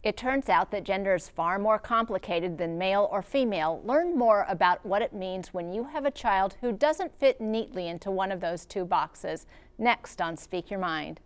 It turns out that gender is far more complicated than male or female. Learn more about what it means when you have a child who doesn't fit neatly into one of those two boxes. Next on Speak Your Mind.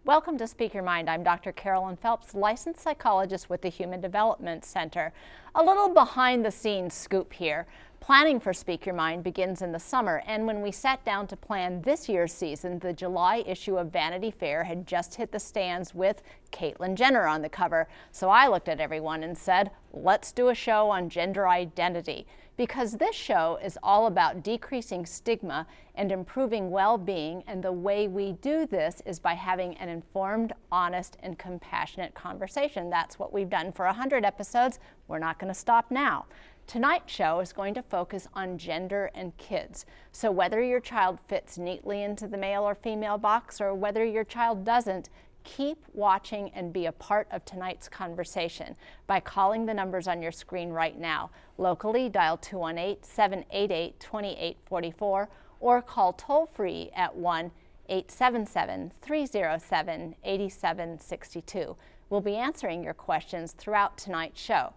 Welcome to Speak Your Mind. I'm Dr. Carolyn Phelps, licensed psychologist with the Human Development Center. A little behind the scenes scoop here. Planning for Speak Your Mind begins in the summer, and when we sat down to plan this year's season, the July issue of Vanity Fair had just hit the stands with Caitlyn Jenner on the cover. So I looked at everyone and said, let's do a show on gender identity. Because this show is all about decreasing stigma and improving well-being, and the way we do this is by having an informed, honest, and compassionate conversation. That's what we've done for 100 episodes. We're not going to stop now. Tonight's show is going to focus on gender and kids. So whether your child fits neatly into the male or female box, or whether your child doesn't, keep watching and be a part of tonight's conversation by calling the numbers on your screen right now. Locally, dial 218-788-2844 or call toll-free at 1-877-307-8762. We'll be answering your questions throughout tonight's show.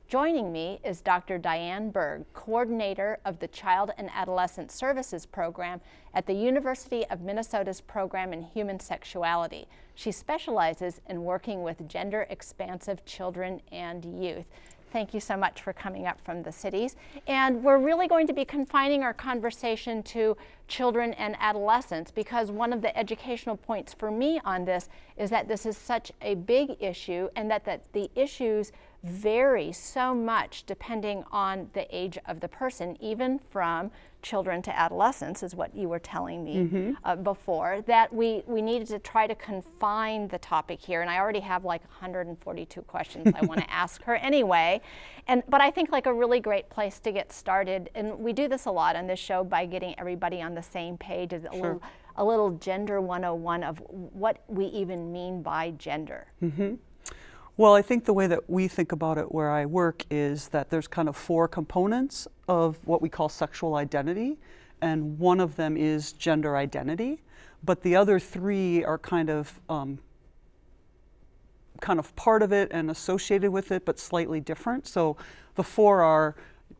Joining me is Dr. Diane Berg, coordinator of the Child and Adolescent Services Program at the University of Minnesota's Program in Human Sexuality. She specializes in working with gender-expansive children and youth. Thank you so much for coming up from the cities. And we're really going to be confining our conversation to children and adolescents, because one of the educational points for me on this is that this is such a big issue, and that the issues vary so much depending on the age of the person, even from children to adolescents, is what you were telling me before, that we needed to try to confine the topic here. And I already have like 142 questions I want to ask her anyway. But I think like a really great place to get started, and we do this a lot on this show by getting everybody on the same page, is a little gender 101 of what we even mean by gender. Well, I think the way that we think about it where I work is that there's kind of 4 components of what we call sexual identity, and one of them is gender identity, but the other 3 are kind of part of it and associated with it, but slightly different. So the 4 are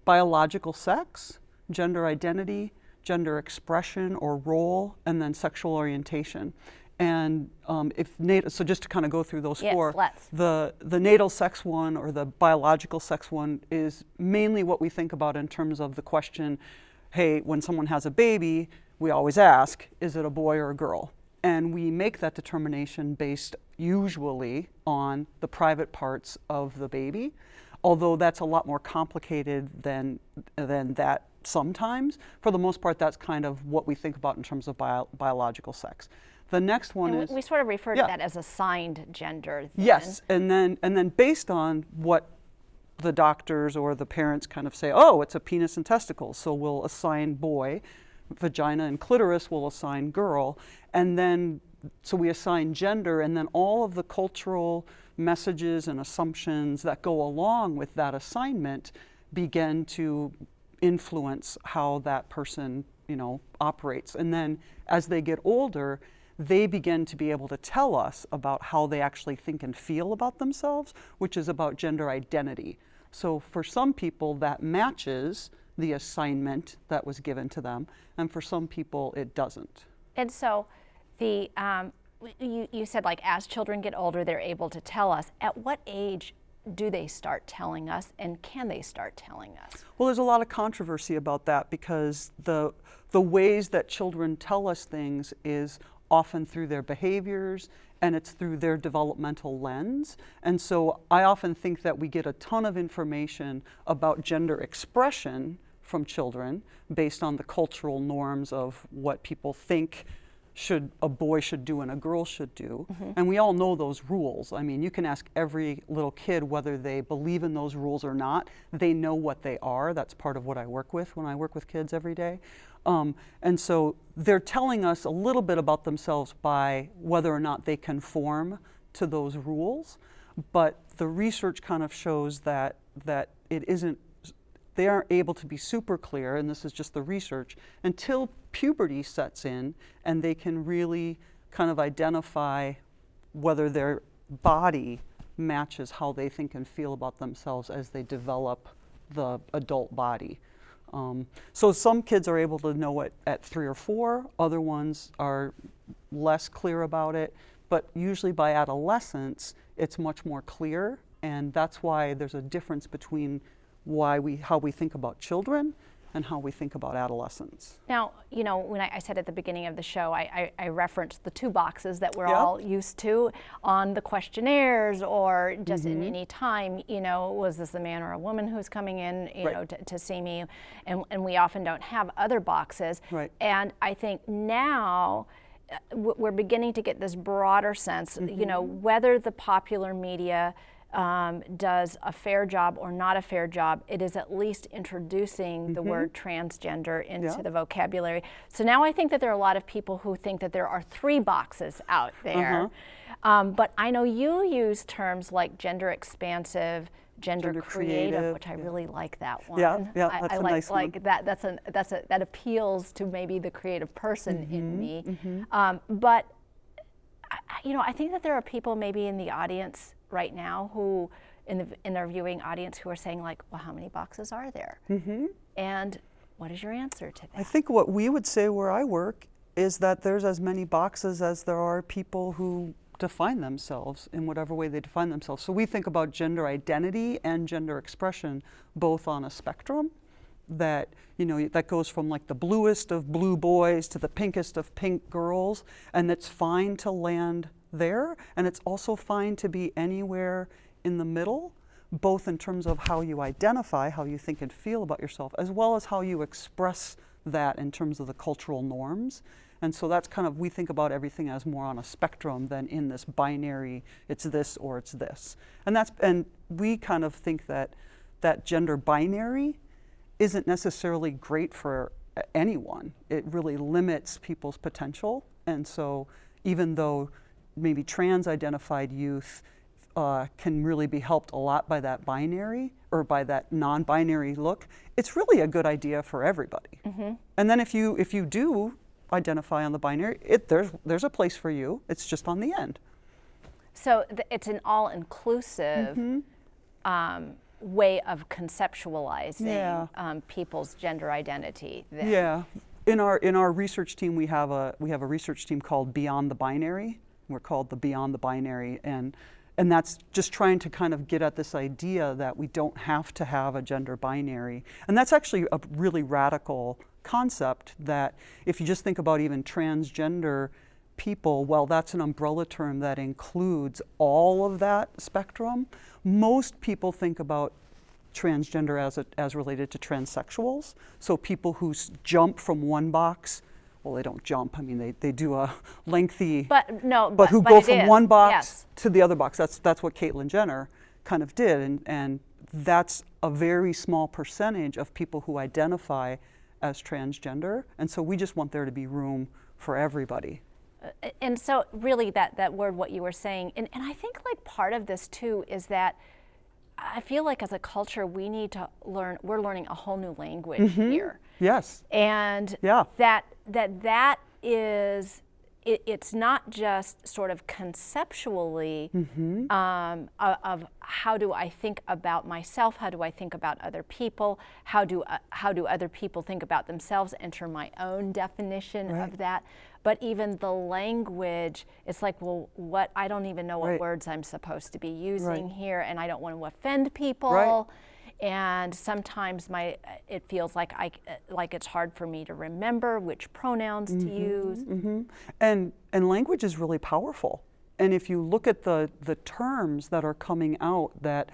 biological sex, gender identity, gender expression or role, and then sexual orientation. And so just to kind of go through those 4, the natal sex one, or the biological sex one, is mainly what we think about in terms of the question, hey, when someone has a baby, we always ask, is it a boy or a girl? And we make that determination based usually on the private parts of the baby, although that's a lot more complicated than that sometimes. For the most part, that's kind of what we think about in terms of biological sex. The next one is... We sort of refer to that as assigned gender. Then. Yes, and then based on what the doctors or the parents kind of say, oh, it's a penis and testicles, so we'll assign boy, vagina and clitoris will assign girl, and then, so we assign gender, and then all of the cultural messages and assumptions that go along with that assignment begin to influence how that person, operates. And then as they get older, they begin to be able to tell us about how they actually think and feel about themselves, which is about gender identity. So for some people that matches the assignment that was given to them, and for some people it doesn't. And so you said, like, as children get older, they're able to tell us. At what age do they start telling us, and can they start telling us? Well, there's a lot of controversy about that, because the ways that children tell us things is often through their behaviors, and it's through their developmental lens. And so I often think that we get a ton of information about gender expression from children based on the cultural norms of what people think a boy should do and a girl should do. And we all know those rules. I mean, you can ask every little kid whether they believe in those rules or not. They know what they are. That's part of what I work with when I work with kids every day. And so they're telling us a little bit about themselves by whether or not they conform to those rules. But the research kind of shows that it isn't, they aren't able to be super clear, and this is just the research, until puberty sets in and they can really kind of identify whether their body matches how they think and feel about themselves as they develop the adult body. So some kids are able to know it at 3 or 4, other ones are less clear about it, but usually by adolescence it's much more clear, and that's why there's a difference between how we think about children and how we think about adolescents. Now, you know, when I said at the beginning of the show, I referenced the 2 boxes that we're all used to on the questionnaires, or just in any time, you know, was this a man or a woman who's coming in, you know, to see me? And we often don't have other boxes. And I think now we're beginning to get this broader sense, you know, whether the popular media does a fair job or not a fair job, it is at least introducing the word transgender into the vocabulary. So now I think that there are a lot of people who think that there are 3 boxes out there. But I know you use terms like gender expansive, gender creative, which I really like that one. That's I a like, nice one. that appeals to maybe the creative person in me. But you know, I think that there are people maybe in the audience right now who, in their viewing audience, who are saying like, well, how many boxes are there? And what is your answer to that? I think what we would say where I work is that there's as many boxes as there are people who define themselves in whatever way they define themselves. So we think about gender identity and gender expression both on a spectrum that, you know, that goes from like the bluest of blue boys to the pinkest of pink girls, and it's fine to land there, and it's also fine to be anywhere in the middle, both in terms of how you identify, how you think and feel about yourself, as well as how you express that in terms of the cultural norms. And so that's kind of, we think about everything as more on a spectrum than in this binary, it's this or it's this. And we kind of think that that gender binary isn't necessarily great for anyone. It really limits people's potential. And so even though maybe trans-identified youth can really be helped a lot by that binary or by that non-binary look, it's really a good idea for everybody. And then if you do identify on the binary, there's a place for you. It's just on the end. So it's an all-inclusive way of conceptualizing people's gender identity. Then. In our research team, we have a research team called Beyond the Binary. We're called the Beyond the Binary, and that's just trying to kind of get at this idea that we don't have to have a gender binary. And that's actually a really radical concept, that if you just think about even transgender people, well, that's an umbrella term that includes all of that spectrum. Most people think about transgender as related to transsexuals. So people who jump from one box, well, they don't jump. I mean, they do a lengthy, but who go from one box to the other box. That's what Caitlyn Jenner kind of did, and that's a very small percentage of people who identify as transgender. And so we just want there to be room for everybody. And so really that word, what you were saying, and I think like part of this too is that I feel like as a culture we need to learn, we're learning a whole new language here. Yes. And that is, it's not just sort of conceptually of how do I think about myself, how do I think about other people, how do other people think about themselves, enter my own definition of that. But even the language, it's like, well, I don't even know what words I'm supposed to be using here, and I don't want to offend people. And sometimes it feels like it's hard for me to remember which pronouns to use. And language is really powerful. And if you look at the terms that are coming out that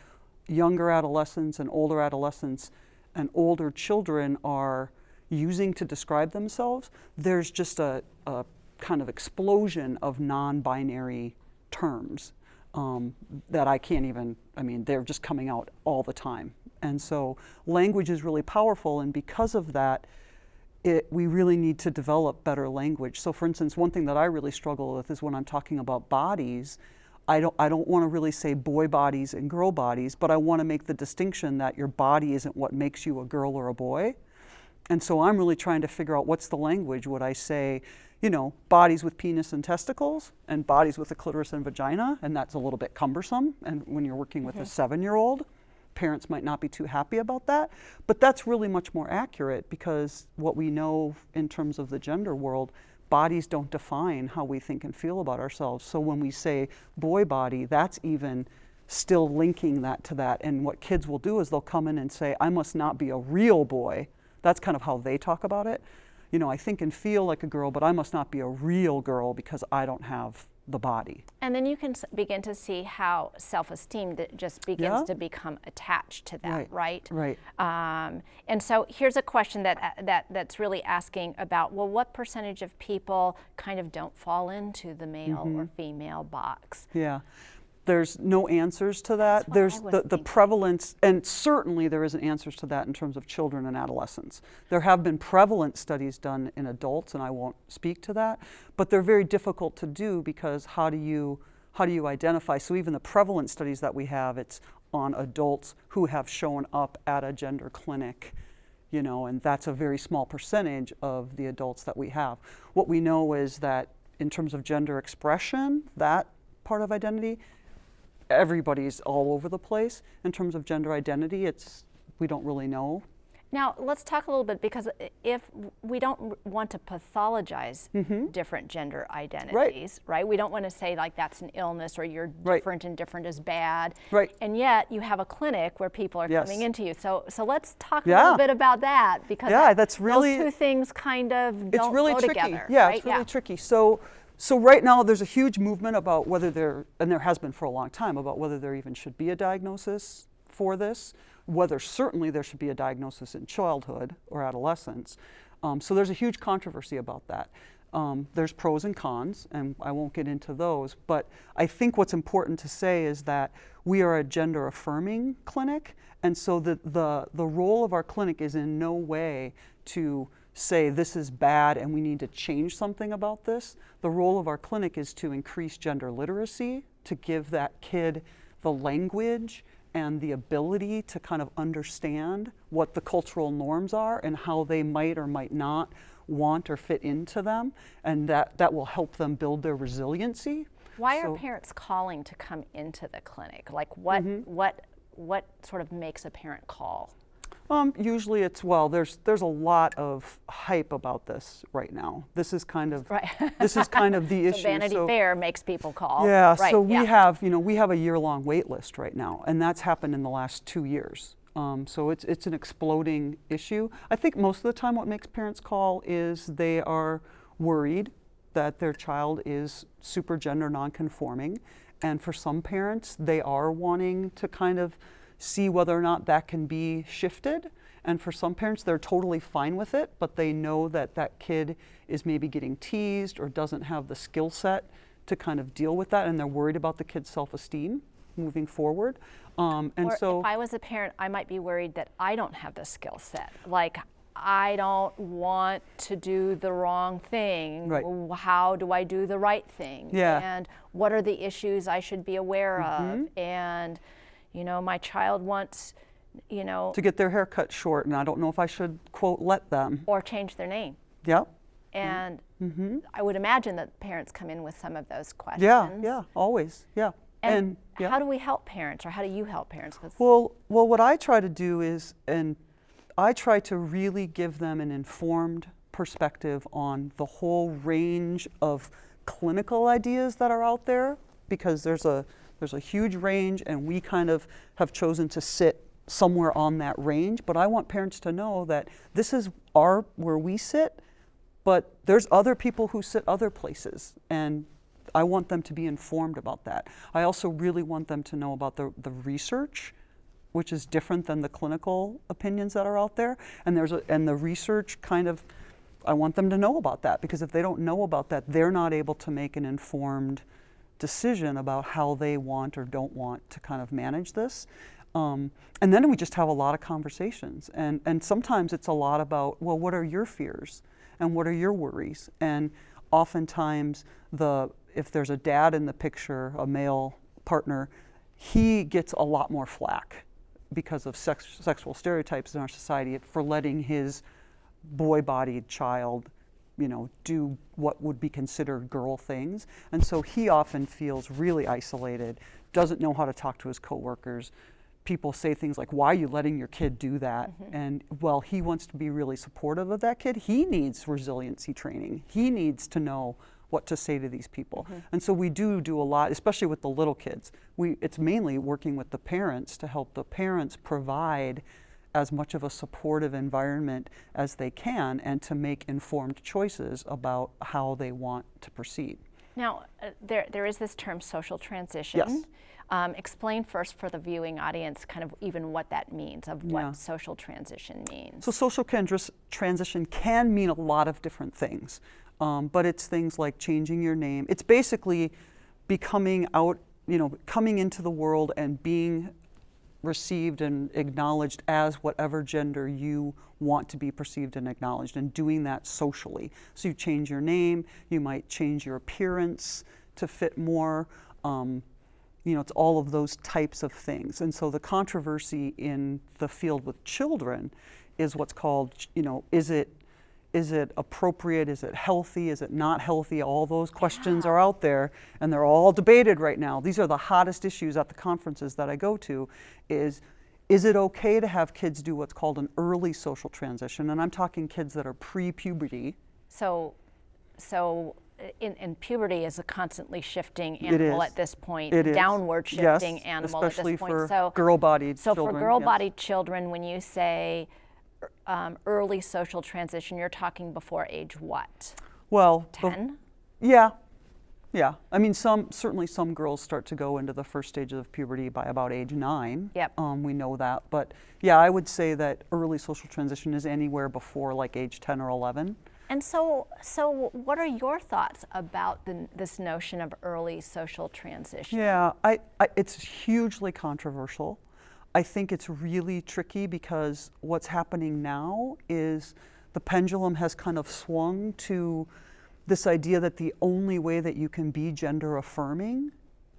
younger adolescents and older children are using to describe themselves, there's just a kind of explosion of non-binary terms that I can't even, I mean, they're just coming out all the time. And so language is really powerful, and because of that, we really need to develop better language. So for instance, one thing that I really struggle with is when I'm talking about bodies, I don't want to really say boy bodies and girl bodies, but I want to make the distinction that your body isn't what makes you a girl or a boy. And so I'm really trying to figure out what's the language. Would I say, you know, bodies with penis and testicles and bodies with a clitoris and vagina, and that's a little bit cumbersome. And when you're working with a 7-year-old, parents might not be too happy about that. But that's really much more accurate, because what we know in terms of the gender world, bodies don't define how we think and feel about ourselves. So when we say boy body, that's even still linking that to that. And what kids will do is they'll come in and say, I must not be a real boy. That's kind of how they talk about it. You know, I think and feel like a girl, but I must not be a real girl because I don't have the body. And then you can begin to see how self-esteem just begins to become attached to that, right? Right. And so here's a question that's really asking about, well, what percentage of people kind of don't fall into the male or female box? Yeah. There's no answers to that. There's the prevalence, and certainly there isn't answers to that in terms of children and adolescents. There have been prevalent studies done in adults, and I won't speak to that, but they're very difficult to do, because how do you identify? So even the prevalent studies that we have, it's on adults who have shown up at a gender clinic, you know, and that's a very small percentage of the adults that we have. What we know is that in terms of gender expression, that part of identity, everybody's all over the place. In terms of gender identity, we don't really know. Now, let's talk a little bit, because if we don't want to pathologize different gender identities, right? We don't want to say like that's an illness, or you're different and different is bad. Right. And yet you have a clinic where people are coming into you. So let's talk a little bit about that, because that's really, those two things kind of don't go tricky. together. Yeah, right? it's really tricky. So right now there's a huge movement about whether there has been for a long time, about whether there even should be a diagnosis for this, whether certainly there should be a diagnosis in childhood or adolescence. So there's a huge controversy about that. There's pros and cons, and I won't get into those, but I think what's important to say is that we are a gender affirming clinic, and so the role of our clinic is in no way to say this is bad and we need to change something about this. The role of our clinic is to increase gender literacy, to give that kid the language and the ability to kind of understand what the cultural norms are and how they might or might not want or fit into them, and that will help them build their resiliency. Why are parents calling to come into the clinic? Like what sort of makes a parent call? Usually it's, well, there's a lot of hype about this right now. This is kind of the issue. So Vanity Fair makes people call. Yeah, so we have a year-long wait list right now, and that's happened in the last 2 years. So it's an exploding issue. I think most of the time what makes parents call is they are worried that their child is super gender nonconforming, and for some parents they are wanting to kind of see whether or not that can be shifted. And for some parents, they're totally fine with it, but they know that that kid is maybe getting teased or doesn't have the skill set to kind of deal with that, and they're worried about the kid's self-esteem moving forward. So if I was a parent, I might be worried that I don't have the skill set. Like, I don't want to do the wrong thing. Right. How do I do the right thing? Yeah. And what are the issues I should be aware of? And my child wants, to get their hair cut short, and I don't know if I should, quote, let them. Or change their name. Yep. And I would imagine that parents come in with some of those questions. Yeah, always, yeah. And how do we help parents, or how do you help parents? Well, what I try to do is, I try to really give them an informed perspective on the whole range of clinical ideas that are out there, because there's a huge range, and we kind of have chosen to sit somewhere on that range. But I want parents to know that this is where we sit, but there's other people who sit other places, and I want them to be informed about that. I also really want them to know about the research, which is different than the clinical opinions that are out there. And the research kind of, I want them to know about that, because if they don't know about that, they're not able to make an informed decision about how they want or don't want to kind of manage this. And then we just have a lot of conversations. And sometimes it's a lot about, well, what are your fears? And what are your worries? And oftentimes, if there's a dad in the picture, a male partner, he gets a lot more flack because of sexual stereotypes in our society for letting his boy-bodied child, do what would be considered girl things. And so he often feels really isolated, doesn't know how to talk to his coworkers. People say things like, why are you letting your kid do that? And well, he wants to be really supportive of that kid. He needs resiliency training. He needs to know what to say to these people. And so we do a lot, especially with the little kids. It's mainly working with the parents to help the parents provide as much of a supportive environment as they can, and to make informed choices about how they want to proceed. Now, there is this term social transition. Yes. Explain first for the viewing audience kind of even what that means, of what social transition means. So social transition can mean a lot of different things, but it's things like changing your name. It's basically becoming out, coming into the world and being received and acknowledged as whatever gender you want to be perceived and acknowledged, and doing that socially. So you change your name, you might change your appearance to fit more. It's all of those types of things. And so the controversy in the field with children is what's called, is it appropriate? Is it healthy? Is it not healthy? All those questions are out there, and they're all debated right now. These are the hottest issues at the conferences that I go to. Is it okay to have kids do what's called an early social transition? And I'm talking kids that are pre-puberty. So in puberty is a constantly shifting animal at this point, downward shifting animal at this point. Especially for girl-bodied children. So for girl-bodied children, when you say early social transition, you're talking before age what? Well, 10? Yeah. I mean, certainly some girls start to go into the first stages of puberty by about age 9. Yep. We know that, but yeah, I would say that early social transition is anywhere before like age 10 or 11. And so what are your thoughts about this notion of early social transition? Yeah, it's hugely controversial. I think it's really tricky because what's happening now is the pendulum has kind of swung to this idea that the only way that you can be gender affirming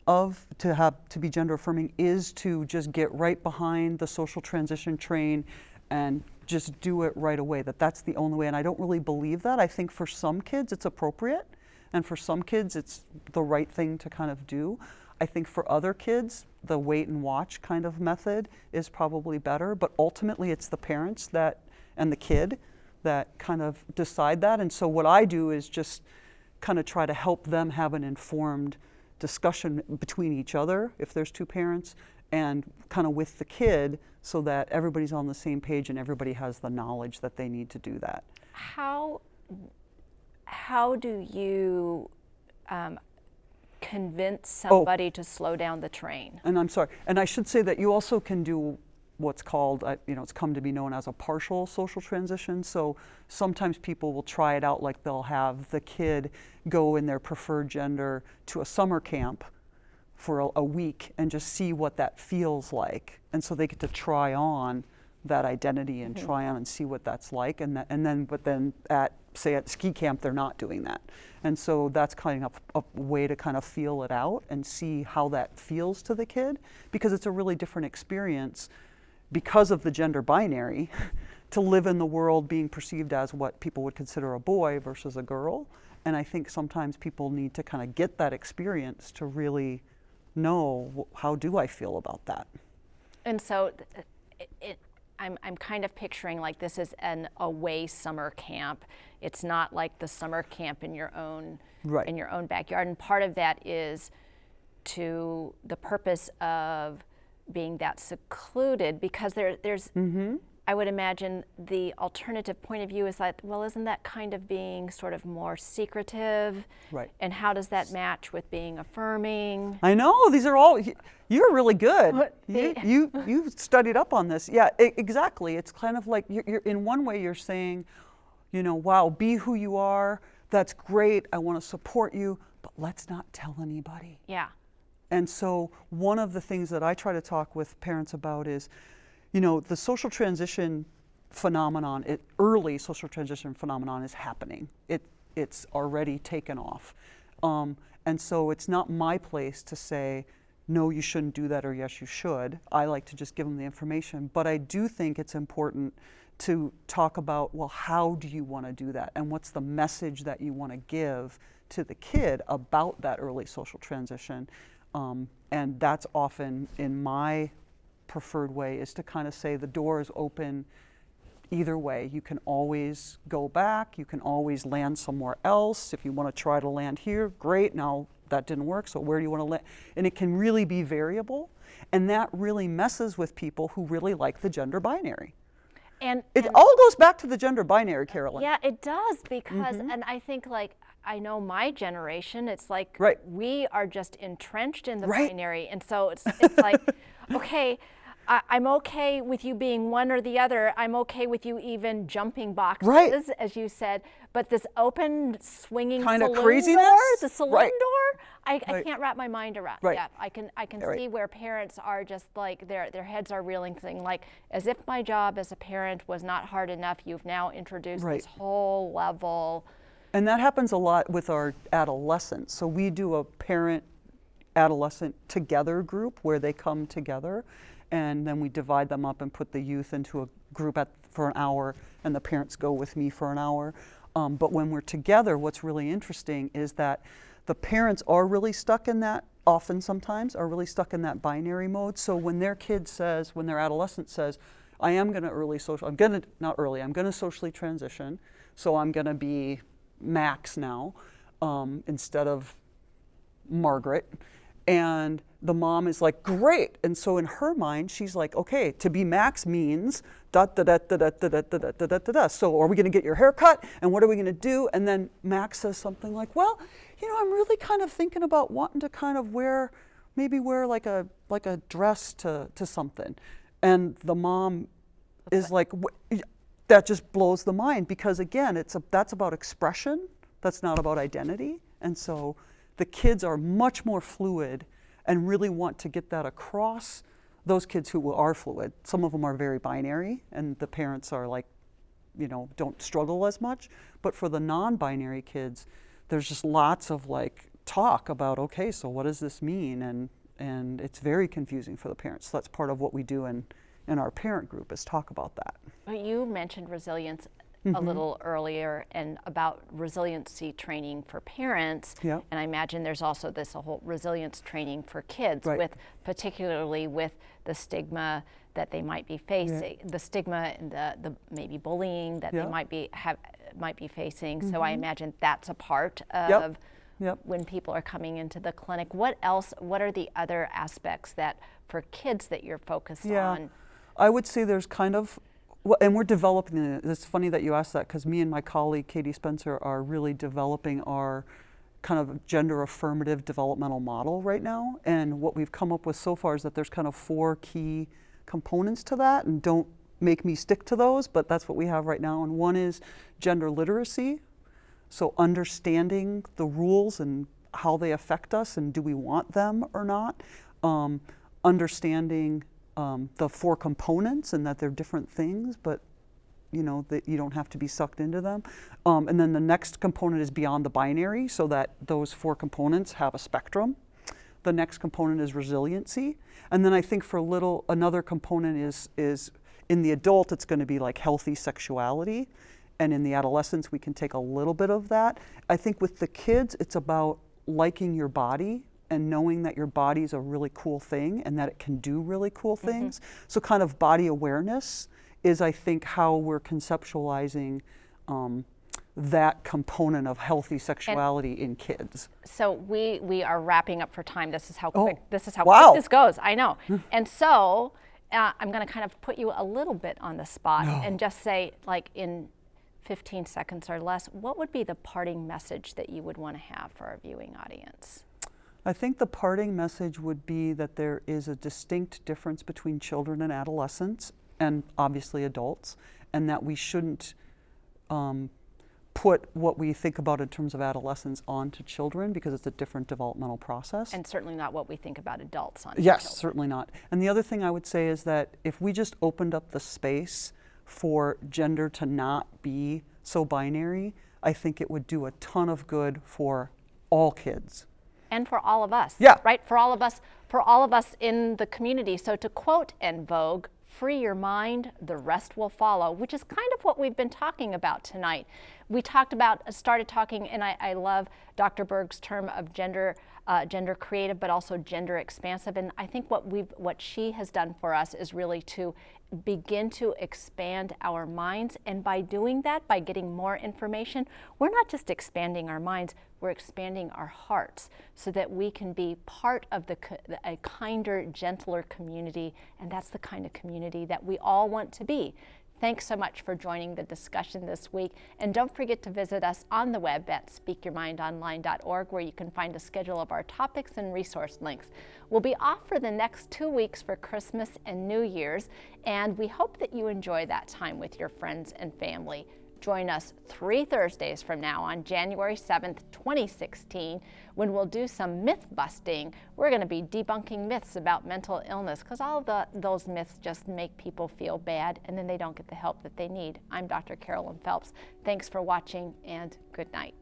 to be gender affirming is to just get right behind the social transition train and just do it right away, that's the only way. And I don't really believe that. I think for some kids it's appropriate, and for some kids it's the right thing to kind of do. I think for other kids, the wait and watch kind of method is probably better, but ultimately it's the parents and the kid that kind of decide that. And so what I do is just kind of try to help them have an informed discussion between each other, if there's two parents, and kind of with the kid, so that everybody's on the same page and everybody has the knowledge that they need to do that. How do you convince somebody to slow down the train? And I'm sorry, and I should say that you also can do what's called, it's come to be known as a partial social transition. So sometimes people will try it out, like they'll have the kid go in their preferred gender to a summer camp for a week and just see what that feels like. And so they get to try on that identity and try on and see what that's like. But then at ski camp, they're not doing that. And so that's kind of a way to kind of feel it out and see how that feels to the kid, because it's a really different experience because of the gender binary to live in the world being perceived as what people would consider a boy versus a girl. And I think sometimes people need to kind of get that experience to really know, how do I feel about that? And so I'm kind of picturing like this is an away summer camp. It's not like the summer camp in your own backyard. And part of that is to the purpose of being that secluded, because there's I would imagine the alternative point of view is that, well, isn't that kind of being sort of more secretive? Right. And how does that match with being affirming? I know, these are all, you're really good. You've studied up on this. Yeah, exactly. It's kind of like, you're in one way you're saying, wow, be who you are. That's great. I want to support you, but let's not tell anybody. Yeah. And so one of the things that I try to talk with parents about is, the social transition phenomenon, early social transition phenomenon is happening. It's already taken off. And so it's not my place to say, no, you shouldn't do that, or yes, you should. I like to just give them the information. But I do think it's important to talk about, well, how do you want to do that? And what's the message that you want to give to the kid about that early social transition? And that's often, in my preferred way, is to kind of say the door is open either way. You can always go back. You can always land somewhere else. If you want to try to land here, great. Now that didn't work, so where do you want to land? And it can really be variable. And that really messes with people who really like the gender binary. And it all goes back to the gender binary, Carolyn. Yeah, it does, because, and I think, like, I know my generation, it's like, right. we are just entrenched in the right. binary. And so it's like, okay, I'm okay with you being one or the other. I'm okay with you even jumping boxes, right. as you said. But this open, swinging kind of saloon craziness, door, the saloon right. door, I right. can't wrap my mind around. Right. Yeah, I can right. see where parents are just like, their heads are reeling, saying, like, as if my job as a parent was not hard enough, you've now introduced right. this whole level. And that happens a lot with our adolescents. So we do a parent-adolescent together group where they come together, and then we divide them up and put the youth into a group for an hour, and the parents go with me for an hour. But when we're together, what's really interesting is that the parents are really stuck in that, often sometimes, are really stuck in that binary mode. So when their kid says, when their adolescent says, I am going to I'm going to socially transition, so I'm going to be Max now, instead of Margaret. And the mom is like, great. And so in her mind, she's like, okay, to be Max means da da da da da da da da da da da da. So are we going to get your hair cut? And what are we going to do? And then Max says something like, well, I'm really kind of thinking about wanting to kind of wear like a dress to something. And the mom is like, that just blows the mind, because again, that's about expression. That's not about identity. And so the kids are much more fluid and really want to get that across. Those kids who are fluid, some of them are very binary, and the parents are like, don't struggle as much. But for the non-binary kids, there's just lots of like talk about, okay, so what does this mean? And it's very confusing for the parents. So that's part of what we do in our parent group, is talk about that. You mentioned resilience a little earlier, and about resiliency training for parents. Yep. And I imagine there's also this whole resilience training for kids, right. particularly with the stigma that they might be facing, the stigma and the maybe bullying that they might be facing. So I imagine that's a part of Yep. when people are coming into the clinic. What else? What are the other aspects that for kids that you're focused on? I would say there's kind of, and we're developing it. It's funny that you asked that, because me and my colleague Katie Spencer are really developing our kind of gender affirmative developmental model right now. And what we've come up with so far is that there's kind of 4 key components to that, and don't make me stick to those, but that's what we have right now. And one is gender literacy, so understanding the rules and how they affect us, and do we want them or not. Understanding the 4 components, and that they're different things, but that you don't have to be sucked into them. And then the next component is beyond the binary, so that those 4 components have a spectrum. The next component is resiliency. And then I think for another component is in the adult, it's going to be like healthy sexuality. And in the adolescents, we can take a little bit of that. I think with the kids, it's about liking your body and knowing that your body is a really cool thing and that it can do really cool things. So kind of body awareness is, I think, how we're conceptualizing that component of healthy sexuality in kids. So we are wrapping up for time. This is how quick quick this goes. I know. And so I'm going to kind of put you a little bit on the spot and just say, like, in 15 seconds or less, what would be the parting message that you would want to have for our viewing audience? I think the parting message would be that there is a distinct difference between children and adolescents, and obviously adults, and that we shouldn't put what we think about in terms of adolescence onto children because it's a different developmental process. And certainly not what we think about adults on Yes, children. certainly not. And the other thing I would say is that if we just opened up the space for gender to not be so binary, I think it would do a ton of good for all kids. And for all of us. Yeah. Right? For all of us in the community. So to quote En Vogue, free your mind, the rest will follow, which is kind of what we've been talking about tonight. We started talking, and I love Dr. Berg's term of gender creative, but also gender expansive. And I think what she has done for us is really to begin to expand our minds. And by doing that, by getting more information, we're not just expanding our minds, we're expanding our hearts so that we can be part of a kinder, gentler community. And that's the kind of community that we all want to be. Thanks so much for joining the discussion this week. And don't forget to visit us on the web at speakyourmindonline.org, where you can find a schedule of our topics and resource links. We'll be off for the next 2 weeks for Christmas and New Year's, and we hope that you enjoy that time with your friends and family. Join us 3 Thursdays from now on January 7th, 2016, when we'll do some myth busting. We're going to be debunking myths about mental illness because all of those myths just make people feel bad and then they don't get the help that they need. I'm Dr. Carolyn Phelps. Thanks for watching and good night.